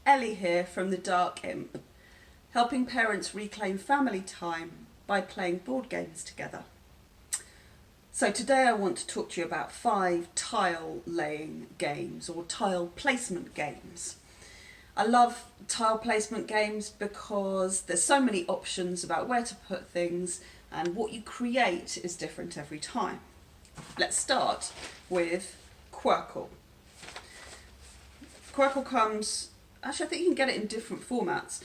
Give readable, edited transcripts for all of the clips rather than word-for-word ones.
Ellie here from the Dark Imp, helping parents reclaim family time by playing board games together. So today I want to talk to you about 5 tile laying games or tile placement games. I love tile placement games because there's so many options about where to put things, and what you create is different every time. Let's start with Quirkle. Quirkle comes, actually I think you can get it in different formats,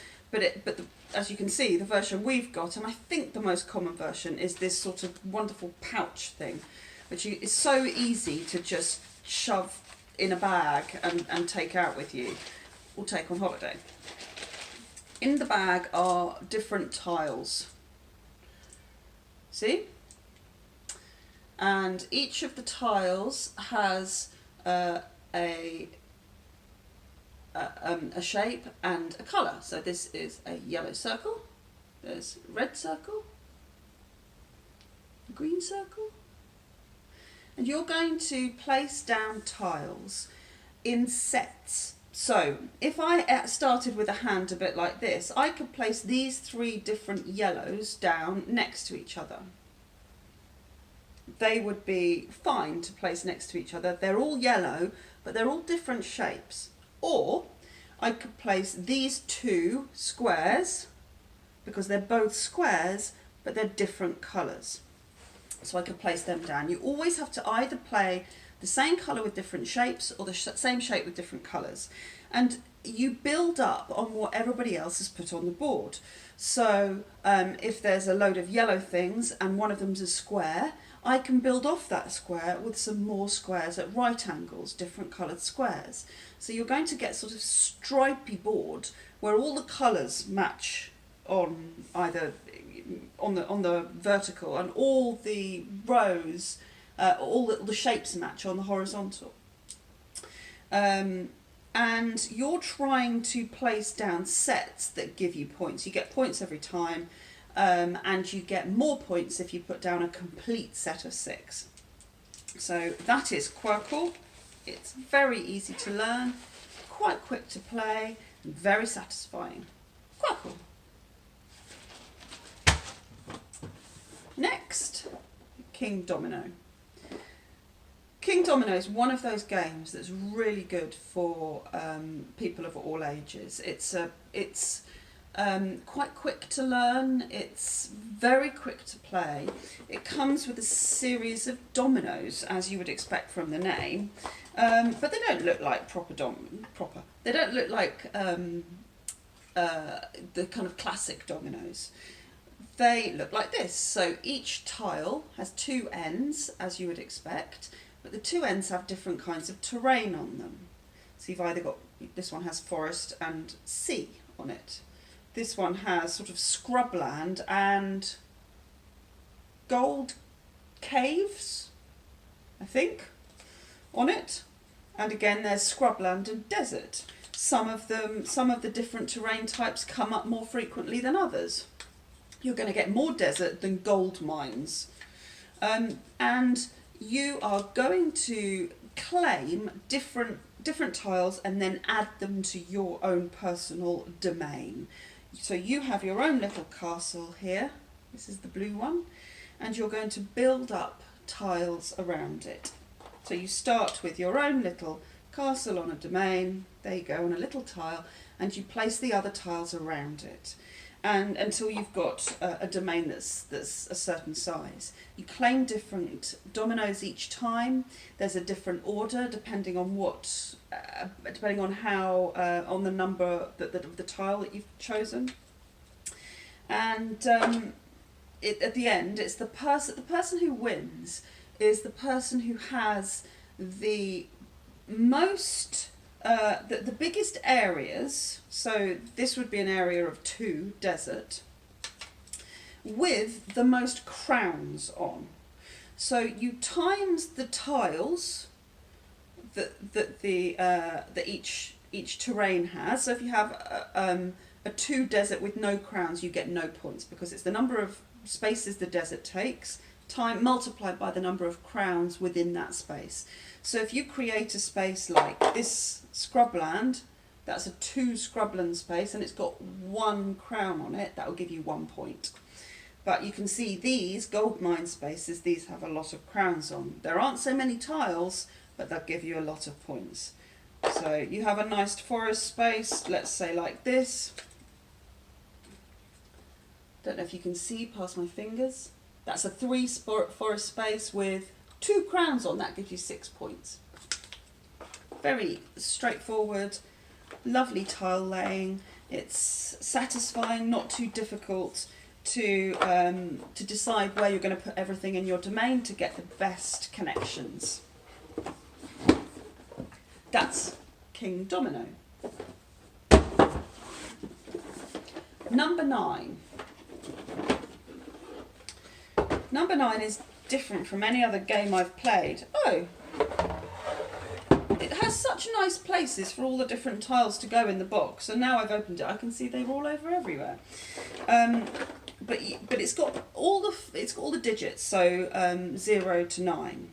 as you can see, the version we've got, and I think the most common version, is this sort of wonderful pouch thing, which is so easy to just shove in a bag and take out with you, or take on holiday. In the bag are different tiles. See? And each of the tiles has a shape and a colour. So this is a yellow circle, there's a red circle, a green circle, and you're going to place down tiles in sets. So if I started with a hand a bit like this, I could place these 3 different yellows down next to each other. They would be fine to place next to each other. They're all yellow, but they're all different shapes. Or I could place these 2 squares, because they're both squares, but they're different colours. So I could place them down. You always have to either play the same colour with different shapes or the same shape with different colours. And you build up on what everybody else has put on the board. So if there's a load of yellow things and one of them's a square, I can build off that square with some more squares at right angles, different coloured squares. So you're going to get sort of stripy board where all the colours match on either on the vertical, and all the rows, all the shapes match on the horizontal. And you're trying to place down sets that give you points. You get points every time. And you get more points if you put down a complete set of 6. So that is Quirkle. It's very easy to learn, quite quick to play, and very satisfying. Quirkle. Next, King Domino. King Domino is one of those games that's really good for people of all ages. It's quite quick to learn, it's very quick to play. It comes with a series of dominoes, as you would expect from the name, but they don't look like They don't look like the kind of classic dominoes. They look like this. So each tile has 2 ends, as you would expect, but the 2 ends have different kinds of terrain on them. So you've either got, this one has forest and sea on it. This one has sort of scrubland and gold caves, I think, on it. And again, there's scrubland and desert. Some of the different terrain types come up more frequently than others. You're going to get more desert than gold mines. And you are going to claim different tiles and then add them to your own personal domain. So you have your own little castle here, this is the blue one, and you're going to build up tiles around it. So you start with your own little castle on a domain, there you go, on a little tile, and you place the other tiles around it, and until you've got a domain that's a certain size. You claim different dominoes each time. There's a different order depending on on the number of the tile that you've chosen. And at the end, it's the person who wins is the person who has the most the biggest areas. So this would be an area of 2 desert with the most crowns on. So you times the tiles that each terrain has. So if you have a 2 desert with no crowns, you get no points, because it's the number of spaces the desert takes multiplied by the number of crowns within that space. So if you create a space like this scrubland That's a 2 scrubland space and it's got 1 crown on it. That will give you 1 point. But you can see these gold mine spaces, these have a lot of crowns on. There aren't so many tiles, but they'll give you a lot of points. So you have a nice forest space, let's say like this. Don't know if you can see past my fingers. That's a 3 forest space with 2 crowns on. That gives you 6 points. Very straightforward, lovely tile laying. It's satisfying, not too difficult to decide where you're going to put everything in your domain to get the best connections. That's King Domino. Number 9. Number 9 is different from any other game I've played. Oh, it has such nice places for all the different tiles to go in the box. And now I've opened it, I can see they're all over everywhere. But it's got all the digits, so 0 to 9.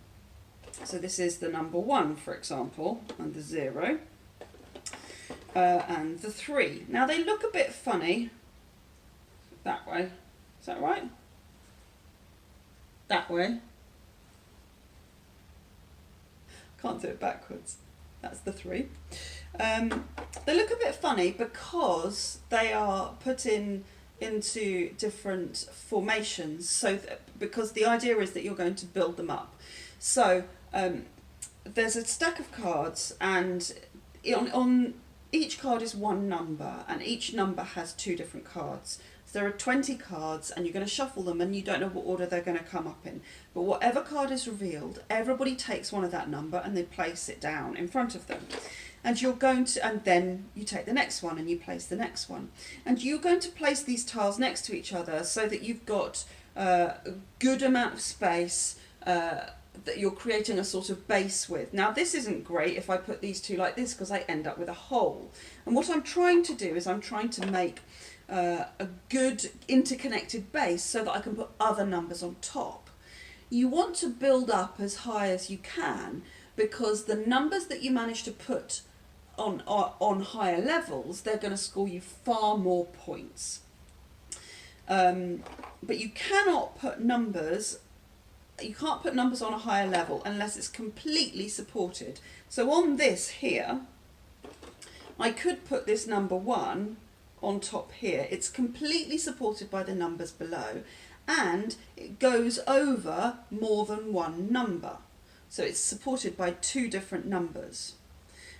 So this is the number 1, for example, and the 0, and the 3. Now they look a bit funny that way. Is that right? That way. Can't do it backwards. That's the 3. They look a bit funny because they are put into different formations. So because the idea is that you're going to build them up. So there's a stack of cards, and on each card is 1 number, and each number has 2 different cards. So there are 20 cards, and you're going to shuffle them, and you don't know what order they're going to come up in. But whatever card is revealed, everybody takes one of that number and they place it down in front of them. And you're going to, and then you take the next one and you place the next one. And you're going to place these tiles next to each other so that you've got a good amount of space that you're creating a sort of base with. Now this isn't great if I put these 2 like this, because I end up with a hole. And what I'm trying to do is I'm trying to make a good interconnected base so that I can put other numbers on top. You want to build up as high as you can, because the numbers that you manage to put on higher levels, they're going to score you far more points. But you cannot put numbers, you can't put numbers on a higher level unless it's completely supported. So on this here, I could put this number 1 on top here. It's completely supported by the numbers below, and it goes over more than 1 number. So it's supported by 2 different numbers.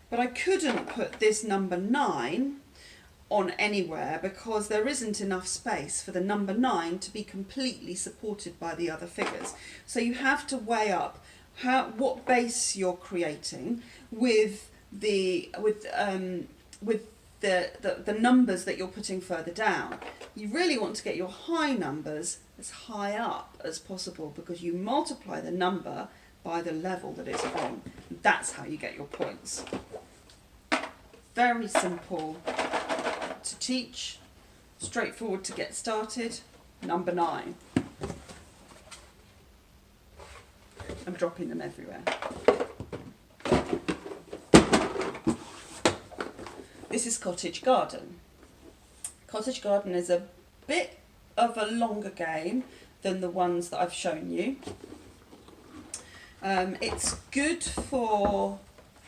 But I couldn't put this number 9 on anywhere because there isn't enough space for the number 9 to be completely supported by the other figures. So you have to weigh up what base you're creating with the numbers that you're putting further down. You really want to get your high numbers as high up as possible, because you multiply the number by the level that it's on. That's how you get your points. Very simple to teach, straightforward to get started. Number 9. I'm dropping them everywhere. This is Cottage Garden. Cottage Garden is a bit of a longer game than the ones that I've shown you. It's good for,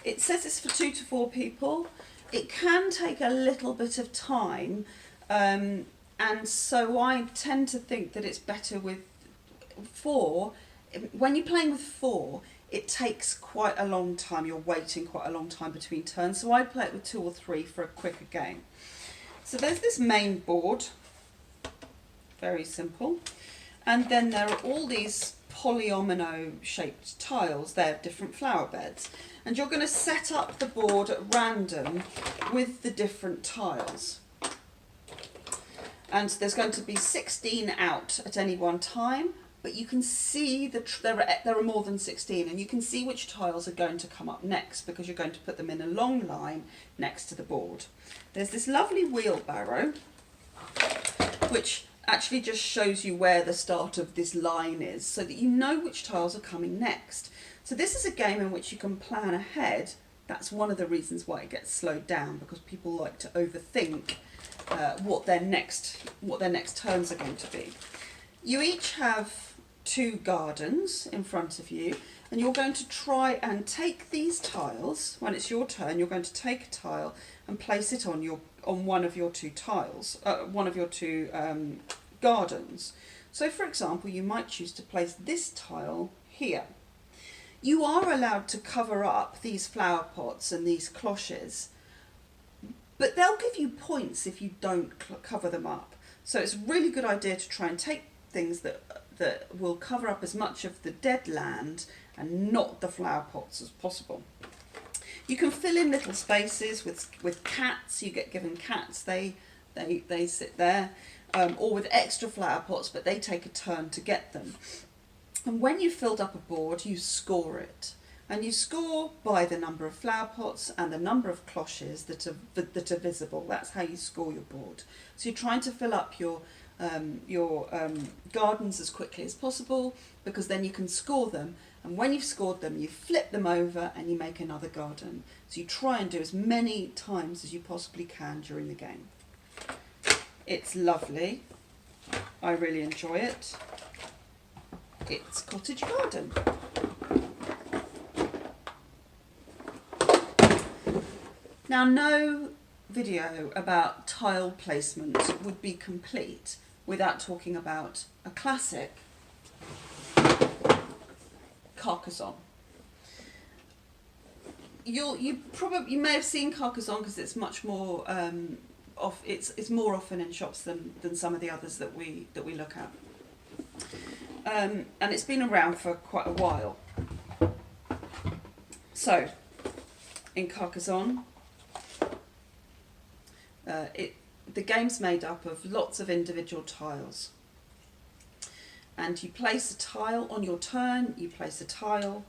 it says it's for 2 to 4 people. It can take a little bit of time, and so I tend to think that it's better with 4. When you're playing with 4, it takes quite a long time. You're waiting quite a long time between turns, so I play it with 2 or 3 for a quicker game. So there's this main board, very simple, and then there are all these polyomino shaped tiles. They're different flower beds, and you're going to set up the board at random with the different tiles, and there's going to be 16 out at any one time, but you can see there are more than 16, and you can see which tiles are going to come up next because you're going to put them in a long line next to the board. There's this lovely wheelbarrow which actually just shows you where the start of this line is so that you know which tiles are coming next. So this is a game in which you can plan ahead That's one of the reasons why it gets slowed down, because people like to overthink what their next turns are going to be. You each have 2 gardens in front of you, and you're going to try and take these tiles. When it's your turn, you're going to take a tile and place it on one of your 2 tiles, one of your 2 gardens. So, for example, you might choose to place this tile here. You are allowed to cover up these flower pots and these cloches, but they'll give you points if you don't cover them up. So it's a really good idea to try and take things that will cover up as much of the dead land and not the flower pots as possible. You can fill in little spaces with cats. You get given cats, they sit there, or with extra flower pots, but they take a turn to get them. And when you've filled up a board, you score it. And you score by the number of flower pots and the number of cloches that are visible. That's how you score your board. So you're trying to fill up your gardens as quickly as possible, because then you can score them. And when you've scored them, you flip them over and you make another garden. So you try and do as many times as you possibly can during the game. It's lovely. I really enjoy it. It's Cottage Garden. Now, no video about tile placement would be complete without talking about a classic, Carcassonne. You may have seen Carcassonne because it's much more it's more often in shops than some of the others that we look at. And it's been around for quite a while. So, in Carcassonne, the game's made up of lots of individual tiles. And you place a tile on your turn, you place a tile,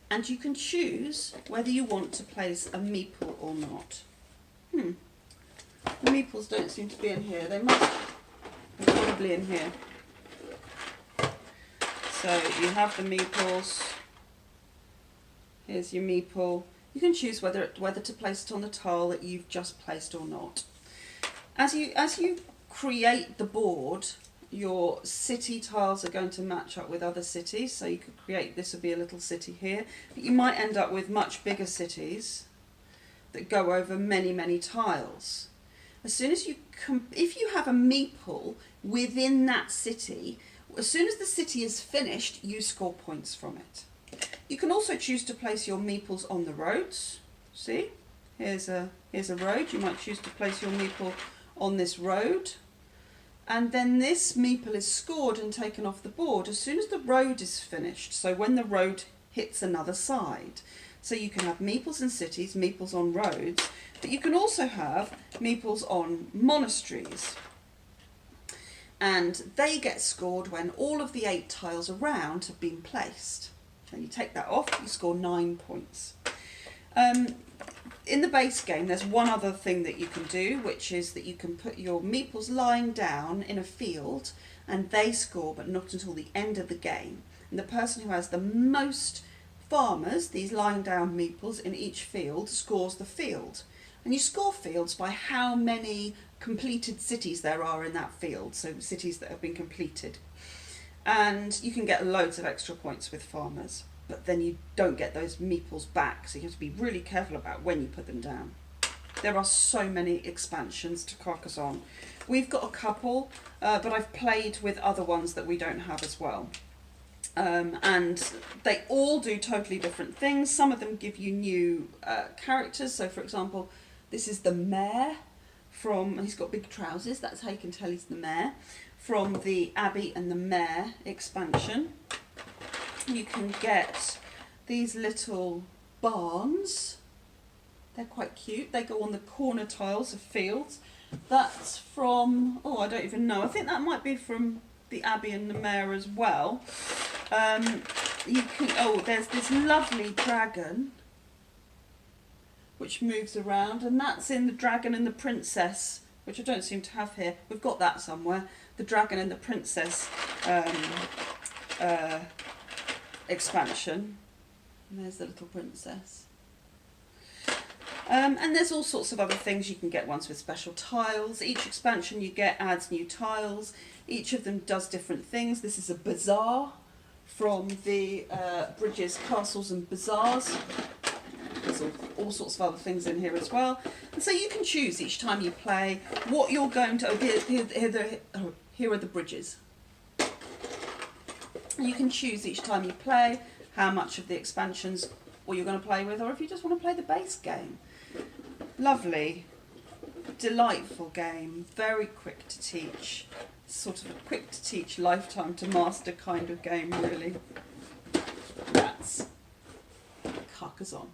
and you can choose whether you want to place a meeple or not. The meeples don't seem to be in here. They must be probably in here. So you have the meeples. Here's your meeple. You can choose whether to place it on the tile that you've just placed or not. As you create the board, your city tiles are going to match up with other cities. So you could create, this would be a little city here, but you might end up with much bigger cities that go over many, many tiles. As soon as if you have a meeple within that city, as soon as the city is finished, you score points from it. You can also choose to place your meeples on the roads. See, here's a road. You might choose to place your meeple on this road, and then this meeple is scored and taken off the board as soon as the road is finished. So when the road hits another side. So you can have meeples in cities, meeples on roads, but you can also have meeples on monasteries. And they get scored when all of the 8 tiles around have been placed. And you take that off, you score 9 points. In the base game, there's one other thing that you can do, which is that you can put your meeples lying down in a field, and they score, but not until the end of the game. And the person who has the most farmers, these lying down meeples in each field, scores the field. And you score fields by how many completed cities there are in that field, so cities that have been completed. And you can get loads of extra points with farmers, but then you don't get those meeples back, so you have to be really careful about when you put them down. There are so many expansions to Carcassonne. We've got a couple, but I've played with other ones that we don't have as well. And they all do totally different things. Some of them give you new characters. So, for example, this is the mayor and he's got big trousers. That's how you can tell he's the mayor, from the Abbey and the Mayor expansion. You can get these little barns. They're quite cute. They go on the corner tiles of fields. That's from, I don't even know. I think that might be from the Abbey and the Mayor as well. There's this lovely dragon which moves around, and that's in the Dragon and the Princess, which I don't seem to have here. We've got that somewhere. The Dragon and the Princess expansion. And there's the little princess. And there's all sorts of other things. You can get ones with special tiles. Each expansion you get adds new tiles. Each of them does different things. This is a bazaar from the Bridges, Castles and Bazaars. There's all sorts of other things in here as well. And so you can choose each time you play what you're going to... here are the bridges. You can choose each time you play how much of the expansions or you're going to play with, or if you just want to play the base game. Lovely, delightful game, very quick to teach. Sort of a quick to teach, lifetime to master kind of game, really. That's Carcassonne.